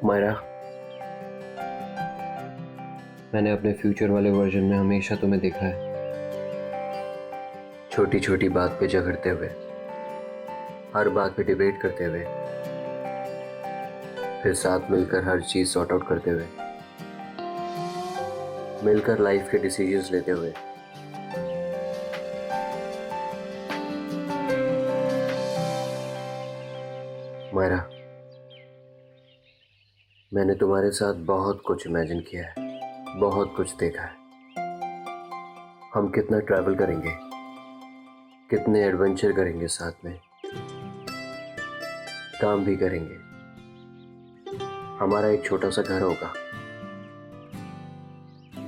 मायरा, मैंने अपने फ्यूचर वाले वर्जन में हमेशा तुम्हें देखा है, छोटी छोटी बात पे झगड़ते हुए, हर बात पे डिबेट करते हुए, फिर साथ मिलकर हर चीज सॉर्ट आउट करते हुए, मिलकर लाइफ के डिसीजंस लेते हुए। मायरा, मैंने तुम्हारे साथ बहुत कुछ इमेजिन किया है, बहुत कुछ देखा है। हम कितना ट्रैवल करेंगे, कितने एडवेंचर करेंगे, साथ में काम भी करेंगे। हमारा एक छोटा सा घर होगा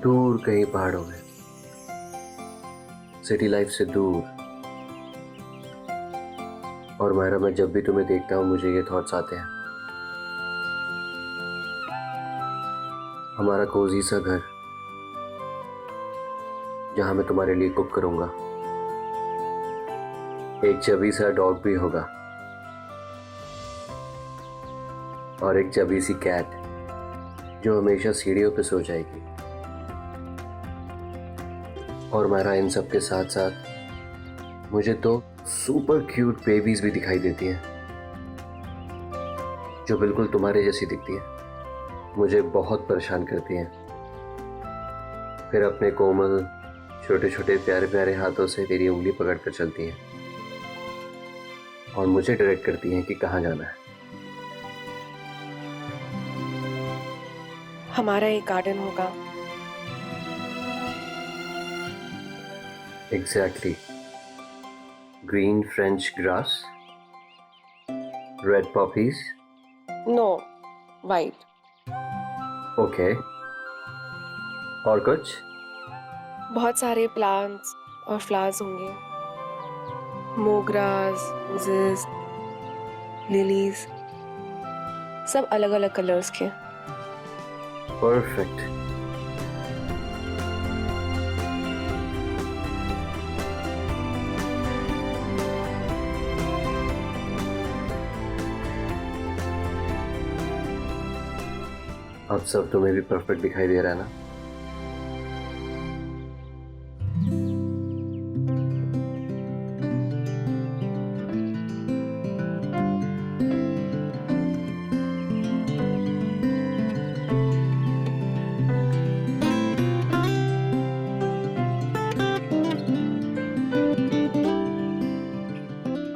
दूर कहीं पहाड़ों में, सिटी लाइफ से दूर। और मायरा, मैं जब भी तुम्हें देखता हूं मुझे ये थॉट्स आते हैं, हमारा कोजी सा घर जहां मैं तुम्हारे लिए कुक करूंगा, एक चबी सा डॉग भी होगा और एक चबी सी कैट जो हमेशा सीढ़ियों पे सो जाएगी। और मेरा इन सब के साथ साथ मुझे तो सुपर क्यूट बेबीज भी दिखाई देती हैं जो बिल्कुल तुम्हारे जैसी दिखती हैं, मुझे बहुत परेशान करती हैं। फिर अपने कोमल छोटे छोटे प्यारे प्यारे हाथों से तेरी उंगली पकड़कर चलती हैं और मुझे डायरेक्ट करती हैं कि कहाँ जाना है। हमारा एक गार्डन होगा। Exactly, green French grass, red poppies. No, white. Okay, और कुछ? बहुत सारे प्लांट्स और फ्लावर्स होंगे, मोगरास, रोजेस, लिलीज, सब अलग अलग कलर्स के। परफेक्ट। अब सब तुम्हें भी परफेक्ट दिखाई दे रहा है ना?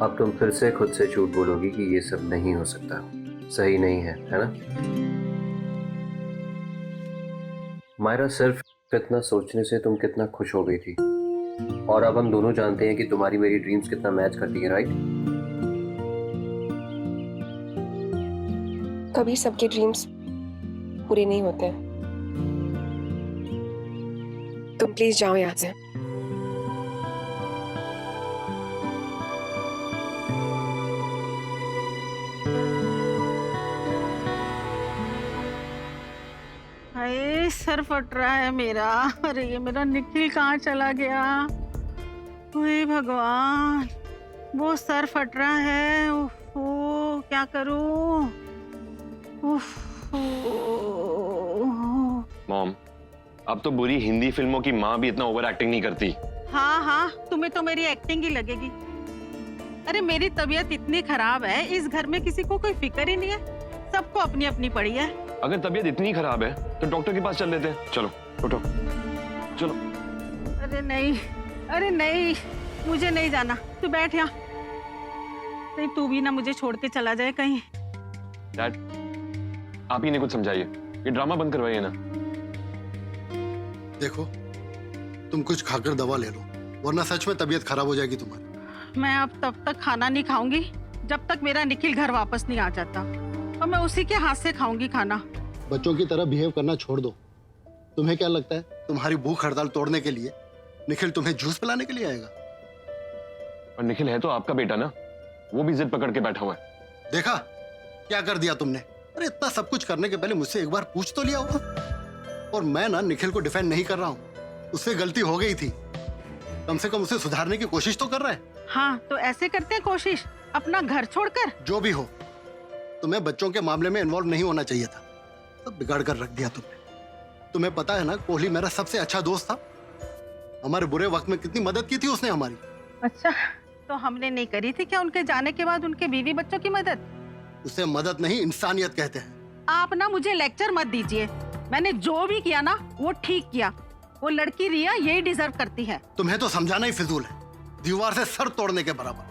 अब तुम फिर से खुद से झूठ बोलोगी कि ये सब नहीं हो सकता, सही नहीं है, है ना? मायरा, सिर्फ कितना सोचने से तुम कितना खुश हो गई थी, और अब हम दोनों जानते हैं कि तुम्हारी मेरी ड्रीम्स कितना मैच करती है, राइट? कभी सबके ड्रीम्स पूरे नहीं होते। तुम प्लीज जाओ यहाँ से। हाय, सर फट रहा है मेरा। अरे ये मेरा निखिल कहाँ चला गया? हे भगवान, वो सर फट रहा है। उफ़, क्या करूं? उफ़। मॉम, अब तो बुरी हिंदी फिल्मों की माँ भी इतना ओवर एक्टिंग नहीं करती। हाँ हाँ, तुम्हें तो मेरी एक्टिंग ही लगेगी। अरे मेरी तबीयत इतनी खराब है, इस घर में किसी को कोई फिक्र ही नहीं है, सबको अपनी अपनी पड़ी है। अगर तबीयत इतनी खराब है तो डॉक्टर के पास चल लेते हैं। चलो उठो, चलो। अरे नहीं, मुझे नहीं जाना। तू बैठ यहाँ। नहीं, तू भी ना मुझे छोड़ के चला जाए कहीं। डैड, आप ही ने कुछ समझाइए, ये ड्रामा बंद करवाइए ना। देखो, तुम कुछ खाकर दवा ले लो, वरना सच में तबीयत खराब हो जाएगी तुम्हारी। मैं अब तब तक खाना नहीं खाऊंगी जब तक मेरा निखिल घर वापस नहीं आ जाता, और मैं उसी के हाथ से खाऊंगी खाना। बच्चों की तरह बिहेव करना छोड़ दो। तुम्हें क्या लगता है तुम्हारी भूख हड़ताल तोड़ने के लिए निखिल तुम्हें जूस पिलाने के लिए आएगा? और निखिल है तो आपका बेटा ना, वो भी जिद पकड़ के बैठा हुआ है। देखा क्या कर दिया तुमने? अरे इतना सब कुछ करने के पहले मुझसे एक बार पूछ तो लिया होगा। और मैं ना निखिल को डिफेंड नहीं कर रहा हूँ, उससे गलती हो गई थी, कम से कम उसे सुधारने की कोशिश तो कर रहा है। हाँ, तो ऐसे करते हैं कोशिश, अपना घर छोड़कर। जो भी हो, तुम्हें बच्चों के मामले में इन्वॉल्व नहीं होना चाहिए था। सब बिगाड़ कर रख दिया तुमने। तुम्हें पता है ना, कोहली मेरा सबसे अच्छा दोस्त था। हमारे बुरे वक्त में कितनी मदद की थी उसने हमारी। अच्छा, तो हमने नहीं करी थी क्या उनके जाने के बाद उनके बीवी बच्चों की मदद? उसे मदद नहीं, इंसानियत कहते हैं। आप ना मुझे लेक्चर मत दीजिए। मैंने जो भी किया ना वो ठीक किया। वो लड़की रिया यही डिजर्व करती है। तुम्हें तो समझाना ही फिजूल है, दीवार से सर तोड़ने के बराबर।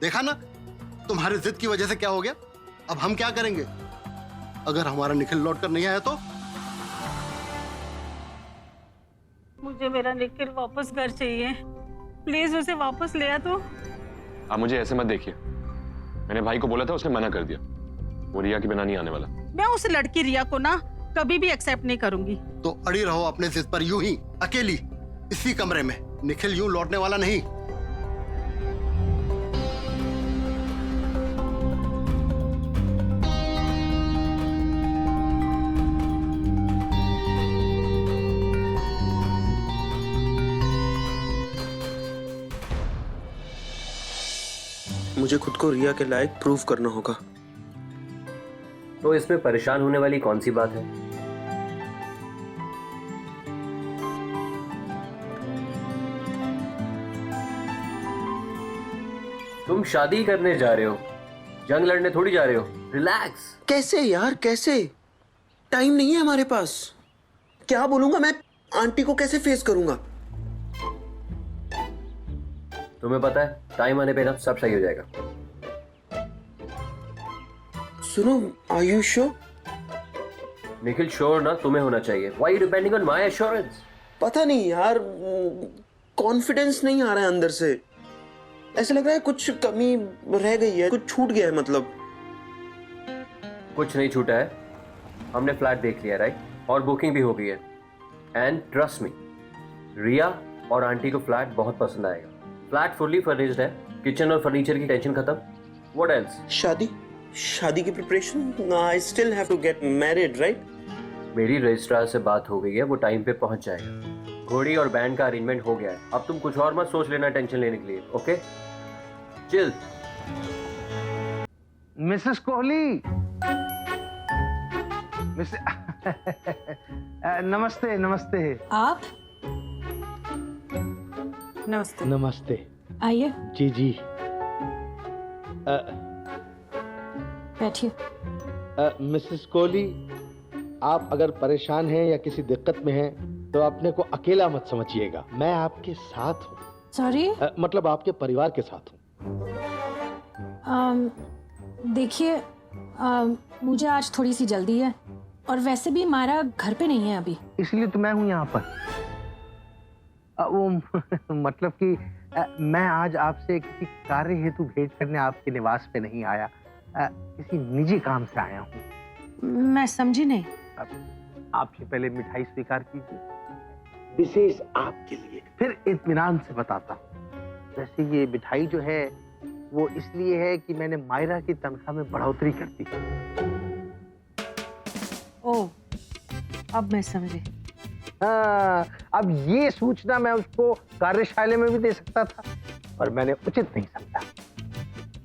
देखा ना तुम्हारी जिद की वजह से क्या हो गया। अब हम क्या करेंगे अगर हमारा निखिल लौट कर नहीं आया तो? मुझे मेरा निखिल वापस घर चाहिए। प्लीज उसे वापस ले आ। तो आप मुझे ऐसे मत देखिए, मैंने भाई को बोला था, उसने मना कर दिया। वो रिया के बिना नहीं आने वाला। मैं उस लड़की रिया को ना कभी भी एक्सेप्ट नहीं करूंगी। तो अड़ी रहो अपने जिद पर, यूं ही अकेली इसी कमरे में। निखिल यूं लौटने वाला नहीं। मुझे खुद को रिया के लायक प्रूव करना होगा। तो इसमें परेशान होने वाली कौन सी बात है? तुम शादी करने जा रहे हो, जंग लड़ने थोड़ी जा रहे हो। रिलैक्स। कैसे यार, कैसे? टाइम नहीं है हमारे पास। क्या बोलूंगा मैं? आंटी को कैसे फेस करूंगा? तुम्हें पता है टाइम आने पे ना सब सही हो जाएगा। सुनो, are you sure? Nikhil sure ना तुम्हें होना चाहिए। Why you depending on my assurance? पता नहीं यार, कॉन्फिडेंस नहीं आ रहा है अंदर से। ऐसा लग रहा है कुछ कमी रह गई है, कुछ छूट गया है। मतलब कुछ नहीं छूटा है। हमने फ्लैट देख लिया, राइट? और बुकिंग भी हो गई है। एंड ट्रस्ट मी, रिया और आंटी को फ्लैट बहुत पसंद आएगा। फ्लैट फुल्ली फर्निश्ड है, किचन और फर्नीचर की टेंशन खत्म। What else? शादी की preparation. I still have to get married, right? मेरी रजिस्ट्रार से बात हो गई है, वो टाइम पे पहुंच जाएगा। घोड़ी और बैंड का अरेंजमेंट हो गया है। अब तुम कुछ और मत सोच लेना टेंशन लेने के लिए। Okay, chill. मिसेस कोहली। नमस्ते। नमस्ते। आप? नमस्ते। नमस्ते। आइए, जी जी। बैठिए। मिसेस कोहली, आप अगर परेशान हैं या किसी दिक्कत में हैं तो अपने को अकेला मत समझिएगा। मैं आपके साथ हूँ। सॉरी। मतलब आपके परिवार के साथ हूँ। देखिए, मुझे आज थोड़ी सी जल्दी है और वैसे भी मायरा घर पे नहीं है अभी। इसलिए तो मैं हूँ यहाँ पर। वो मतलब कि मैं आज आपसे किसी कार्य हेतु भेंट करने आपके निवास पे नहीं आया। किसी निजी काम से आया हूँ। मैं समझी नहीं। आपसे पहले मिठाई स्वीकार कीजिए, विशेष आपके लिए, फिर इत्मीनान से बताता हूँ। वैसे ये मिठाई जो है वो इसलिए है कि मैंने मायरा की तनख्वाह में बढ़ोतरी कर दी। ओह, अब मैं समझी। हाँ, अब ये सूचना मैं उसको कार्यशाला में भी दे सकता था, पर मैंने उचित नहीं समझा।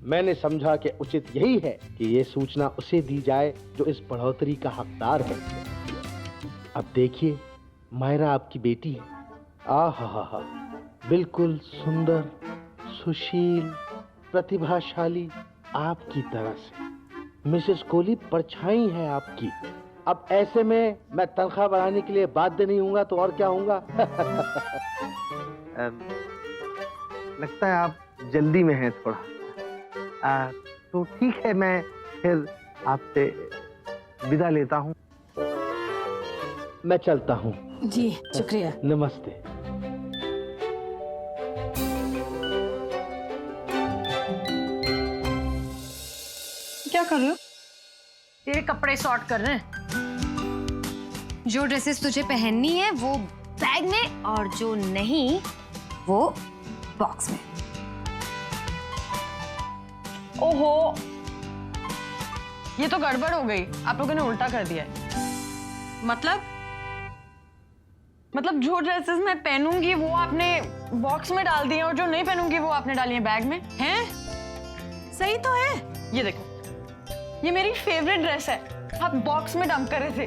मैंने समझा कि उचित यही है कि ये सूचना उसे दी जाए जो इस बढ़ोतरी का हकदार है। अब देखिए, मायरा आपकी बेटी है। आहा, बिल्कुल सुंदर, सुशील, प्रतिभाशाली, आपकी तरह से। मिसेस कोहली परछाई है आपकी। अब ऐसे में मैं तनख्वाह बढ़ाने के लिए बाध्य नहीं हूँगा तो और क्या हूँगा। लगता है आप जल्दी में हैं थोड़ा। तो ठीक है, मैं फिर आपसे विदा लेता हूँ। मैं चलता हूँ। जी, शुक्रिया। नमस्ते। क्या कर रहे हो? ये कपड़े सॉर्ट कर रहे हैं। जो ड्रेसेस तुझे पहननी है वो बैग में और जो नहीं वो बॉक्स में। ओहो, ये तो गड़बड़ हो गई। आप लोगों ने उल्टा कर दिया है। मतलब जो ड्रेसेस मैं पहनूंगी वो आपने बॉक्स में डाल दिए और जो नहीं पहनूंगी वो आपने डाली है बैग में। हैं? सही तो है। ये देखो, ये मेरी फेवरेट ड्रेस है। आप बॉक्स में डंप कर रहे थे।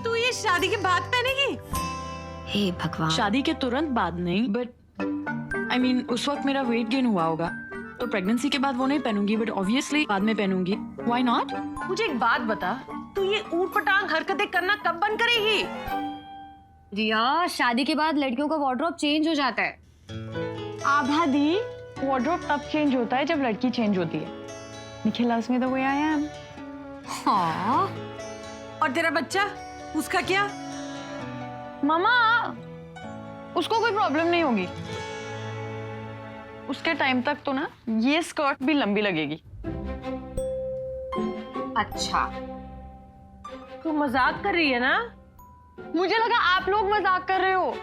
तू ये शादी के बाद पहनेगी? हे भगवान। शादी के तुरंत बाद नहीं, बट आई मीन उस वक्त मेरा वेट गेन हुआ होगा, तो प्रेगनेंसी के बाद वो नहीं पहनूंगी, बट ऑब्वियसली बाद में पहनूंगी। Why not? मुझे एक बात बता, तू ये ऊट पटांग हरकतें करना कब बंद करेगी? रिया, शादी के बाद लड़कियों का वार्डरोब चेंज हो जाता है। आभा दी, वार्डरोब तब चेंज होता है जब लड़की चेंज होती है। Nikhil loves me the way I am। हाँ। और तेरा बच्चा, उसका क्या? मामा, उसको कोई प्रॉब्लम नहीं होगी। उसके टाइम तक तो ना ये स्कर्ट भी लंबी लगेगी। अच्छा, तू मजाक कर रही है ना? मुझे लगा आप लोग मजाक कर रहे हो।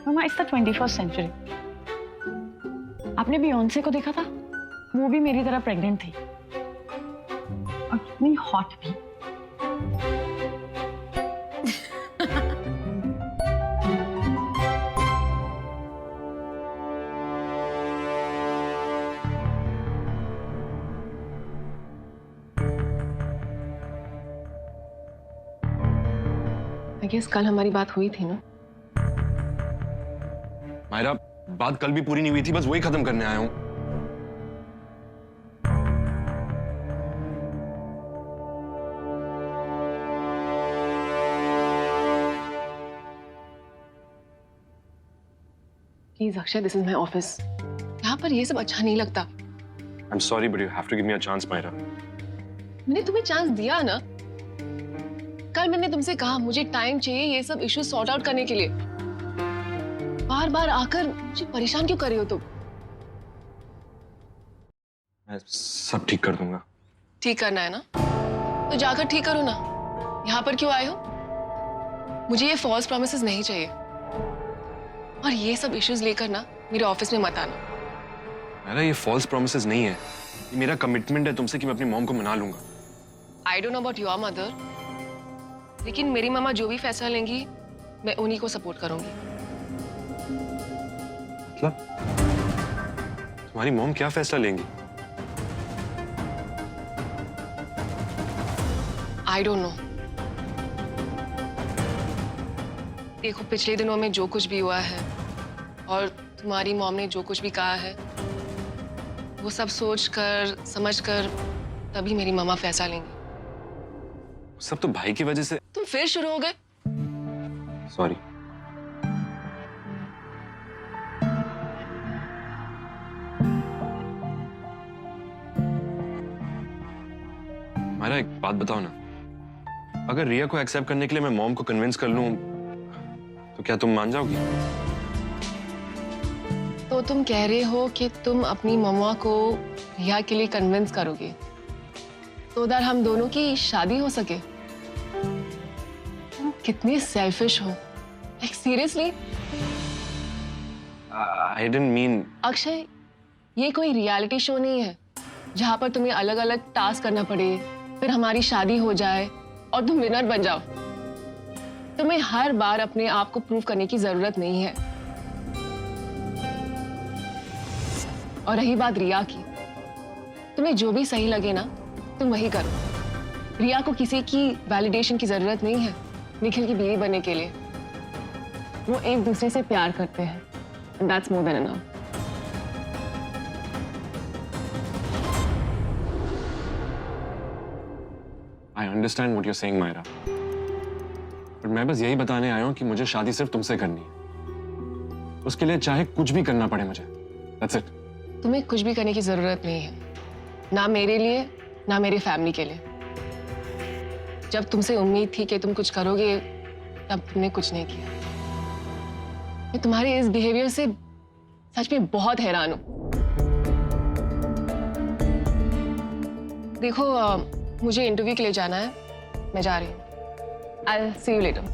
मामा, इट्स द 21st सेंचुरी। आपने बियोंसे को देखा था? वो भी मेरी तरह प्रेग्नेंट थी और कितनी हॉट थी। I guess कल हमारी बात हुई थी ना? मायरा, बात कल भी पूरी नहीं हुई थी, बस वही खत्म करने आया हूँ। Please Akshay, this is my office. यहाँ पर ये सब अच्छा नहीं लगता। I'm sorry, but you have to give me a chance, Myra. मैंने तुम्हें चांस दिया ना। कल मैंने तुमसे कहा मुझे टाइम चाहिए ये सब इश्यू सॉर्ट आउट करने के लिए। बार बार आकर मुझे परेशान क्यों कर रही हो तुम? मैं सब ठीक कर दूंगा। ठीक करना है ना, तो जाकर ठीक करो ना। यहाँ पर क्यों आए हो? मुझे ये फॉल्स प्रॉमिसेस नहीं चाहिए, और ये सब इश्यूज लेकर ना मेरे ऑफिस में मत आना। मायरा, ये फॉल्स प्रॉमिसेस नहीं है, ये मेरा कमिटमेंट है तुमसे कि मैं अपनी मॉम को मना लूंगा। I don't know about your mother, लेकिन मेरी मामा जो भी फैसला लेंगी मैं उन्हीं को सपोर्ट करूंगी। मतलब तुम्हारी मॉम क्या फैसला लेंगी? I don't know. देखो, पिछले दिनों में जो कुछ भी हुआ है और तुम्हारी मॉम ने जो कुछ भी कहा है, वो सब सोचकर समझकर तभी मेरी मामा फैसला लेंगी। सब तो भाई की वजह से। तुम फिर शुरू हो गए? सॉरी। मायरा, एक बात बताओ ना, अगर रिया को एक्सेप्ट करने के लिए मैं मॉम को कन्विंस कर लूं तो क्या तुम मान जाओगी? तो तुम कह रहे हो कि तुम अपनी मम्मा को रिया के लिए कन्विंस करोगे तो उधर हम दोनों की शादी हो सके? तुम कितने सेल्फिश हो, like seriously. I didn't mean. Akshay, ये कोई रियलिटी शो नहीं है जहां पर तुम्हें अलग अलग टास्क करना पड़े, फिर हमारी शादी हो जाए और तुम विनर बन जाओ। तुम्हें हर बार अपने आप को प्रूव करने की जरूरत नहीं है। और रही बात रिया की, तुम्हें जो भी सही लगे ना तुम वही करो। रिया को किसी की वैलिडेशन की जरूरत नहीं है निखिल की बीवी बनने के लिए। वो एक दूसरे से प्यार करते हैं, and that's more than enough. I understand what you are saying Myra, but मैं बस यही बताने आया हूं कि मुझे शादी सिर्फ तुमसे करनी है। उसके लिए चाहे कुछ भी करना पड़े मुझे। That's it. तुम्हें कुछ भी करने की जरूरत नहीं है, ना मेरे लिए ना मेरी फैमिली के लिए। जब तुमसे उम्मीद थी कि तुम कुछ करोगे तब तुमने कुछ नहीं किया। मैं तुम्हारे इस बिहेवियर से सच में बहुत हैरान हूं। देखो, मुझे इंटरव्यू के लिए जाना है, मैं जा रही हूँ। I'll see you later.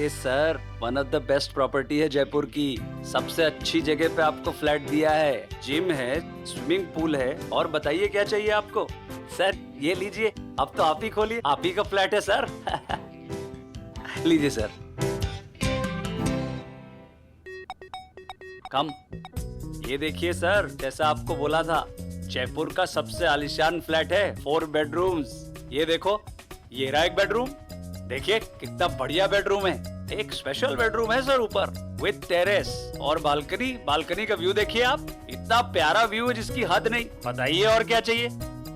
अरे sir, one of the best property है जयपुर की। सबसे अच्छी जगह पे आपको फ्लैट दिया है, जिम है, स्विमिंग पूल है, और बताइए क्या चाहिए आपको। सर ये लीजिए, अब तो आप ही खोलिए, आप ही का फ्लैट है सर। लीजिए सर। कम, ये देखिए सर, जैसा आपको बोला था, जयपुर का सबसे आलीशान फ्लैट है, 4 बेडरूम्स। ये देखो, ये रहा एक बेडरूम, देखिए कितना बढ़िया बेडरूम है। एक स्पेशल बेडरूम है सर ऊपर, विद टेरेस और बालकनी। बालकनी का व्यू देखिए आप, इतना प्यारा व्यू है जिसकी हद नहीं। बताइए और क्या चाहिए।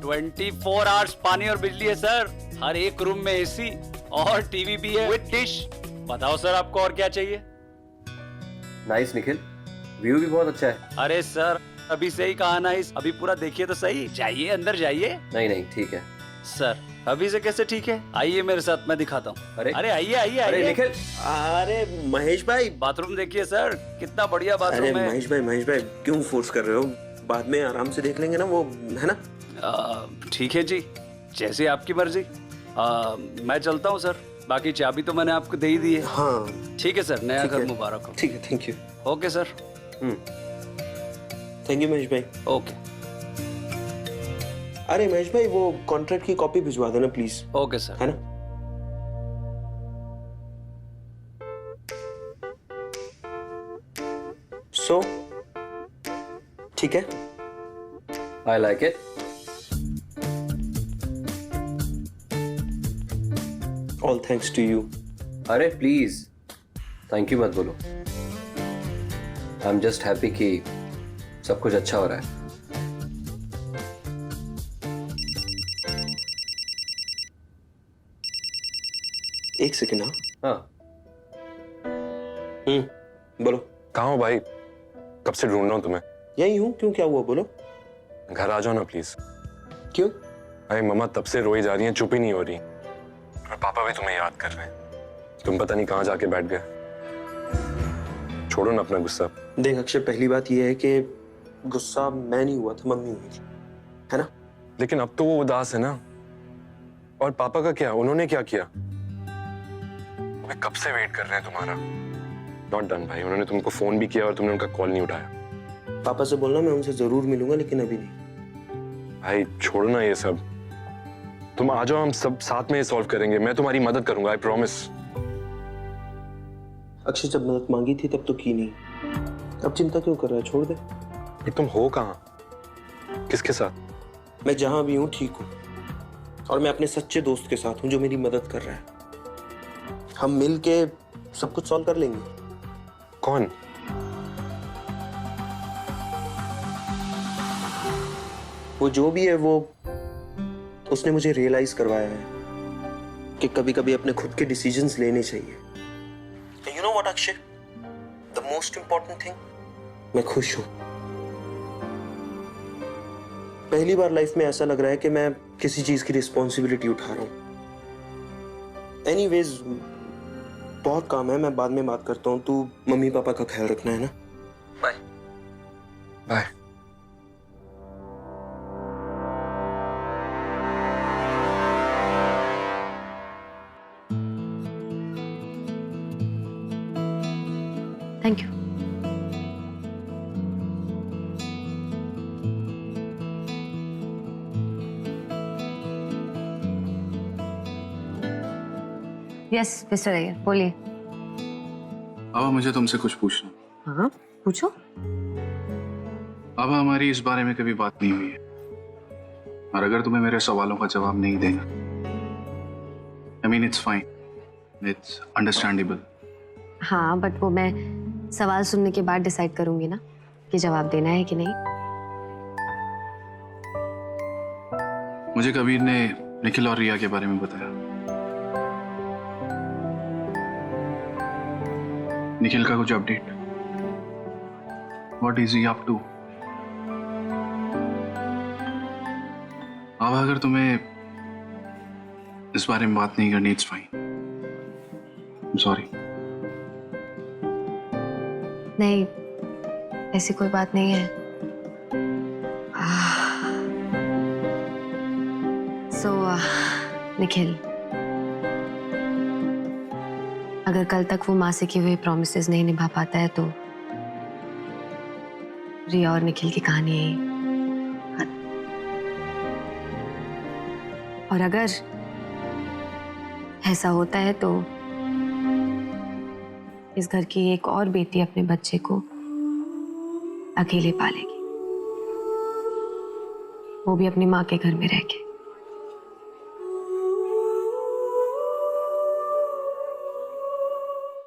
24 आवर्स पानी और बिजली है सर, हर एक रूम में एसी और टीवी भी है विद डिश। बताओ सर आपको और क्या चाहिए। नाइस निखिल, व्यू भी बहुत अच्छा है। अरे सर अभी से ही कहा नाइस, अभी पूरा देखिए तो सही। जाइए अंदर जाइए। नहीं नहीं ठीक है। सर अभी से कैसे ठीक है, आइए मेरे साथ, मैं दिखाता हूँ। अरे अरे आइए आइए अरे आइए। निखिल, अरे महेश भाई, बाथरूम देखिए सर, कितना बढ़िया अरे बाथरूम है। महेश भाई क्यों फोर्स कर रहे हो? बाद में आराम से देख लेंगे ना, वो है ना। ठीक है जी, जैसे आपकी मर्जी। मैं चलता हूँ सर, बाकी चाबी तो मैंने आपको दे ही दी है। हाँ ठीक है सर, नया ठीक घर है। मुबारक हो। ठीक है, thank you. Okay sir. Thank you Mahesh भाई। ओके अरे महेश भाई, वो कॉन्ट्रैक्ट की कॉपी भिजवा देना प्लीज, ओके सर। है ना। सो ठीक है। I like it. All thanks to you. अरे प्लीज थैंक यू मत बोलो। आई एम जस्ट हैप्पी कि सब कुछ अच्छा हो रहा है। एक सेकेंड। हाँ बोलो। कहाँ हो भाई? कब से ढूंढ रहा हूँ तुम्हें। यही हूँ, क्यों क्या हुआ बोलो। घर आ जाओ ना प्लीज। क्यों? अरे मम्मा तब से रोई जा रही है, चुप ही नहीं हो रही, और पापा भी तुम्हें याद कर रहे हैं। तुम पता नहीं कहाँ जाके बैठ गए। छोड़ो ना अपना गुस्सा। देख अक्षय, पहली बात यह है कि गुस्सा मैं नहीं हुआ था, मम्मी हुई थी, है ना। लेकिन अब तो वो उदास है ना। और पापा का क्या, उन्होंने क्या किया? वे कब से वेट कर रहे हैं तुम्हारा। नॉट डन भाई, उन्होंने तुमको फोन भी किया और तुमने उनका कॉल नहीं उठाया। पापा से बोलना मैं उनसे जरूर मिलूंगा, लेकिन अभी नहीं। भाई छोड़ो ना ये सब, तुम आ जाओ, हम सब साथ में सॉल्व करेंगे। मैं तुम्हारी मदद करूंगा, आई प्रॉमिस। अक्षय, जब मदद मांगी थी तब तो की नहीं, अब चिंता क्यों कर रहा है, छोड़ दे। पर तुम हो कहाँ, किसके साथ? मैं जहां भी हूँ ठीक हूँ, और मैं अपने सच्चे दोस्त के साथ हूँ जो मेरी मदद कर रहा है। हम मिल के सब कुछ सॉल्व कर लेंगे। कौन? वो जो भी है, वो उसने मुझे रियलाइज करवाया है कि कभी कभी अपने खुद के डिसीजंस लेने चाहिए। You know what Akshay, the most important thing, मैं खुश हूं। पहली बार लाइफ में ऐसा लग रहा है कि मैं किसी चीज की रिस्पॉन्सिबिलिटी उठा रहा हूं। एनीवेज, बहुत काम है, मैं बाद में बात करता हूँ। तू मम्मी पापा का ख्याल रखना, है ना। Bye bye. Thank you. Yes mister Iyer, बोलिए। अब मुझे तुमसे कुछ पूछना। हाँ पूछो। अब हमारी इस बारे में कभी बात नहीं हुई है, और अगर तुम्हें मेरे सवालों का जवाब नहीं देना, I mean it's fine, it's understandable. हाँ बट वो मैं सवाल सुनने के बाद डिसाइड करूंगी ना कि जवाब देना है कि नहीं। मुझे कबीर ने निखिल और रिया के बारे में बताया। निखिल का कुछ update? What is he up to? अब अगर तुम्हें इस बारे में बात नहीं करनी, इट्स फाइन, सॉरी। नहीं, ऐसी कोई बात नहीं है। सो निखिल, अगर कल तक वो माँ से किए हुए प्रोमिसेस नहीं निभा पाता है तो रिया और निखिल की कहानी खत्म। और अगर ऐसा होता है तो इस घर की एक और बेटी अपने बच्चे को अकेले पालेगी, वो भी अपनी माँ के घर में रह के।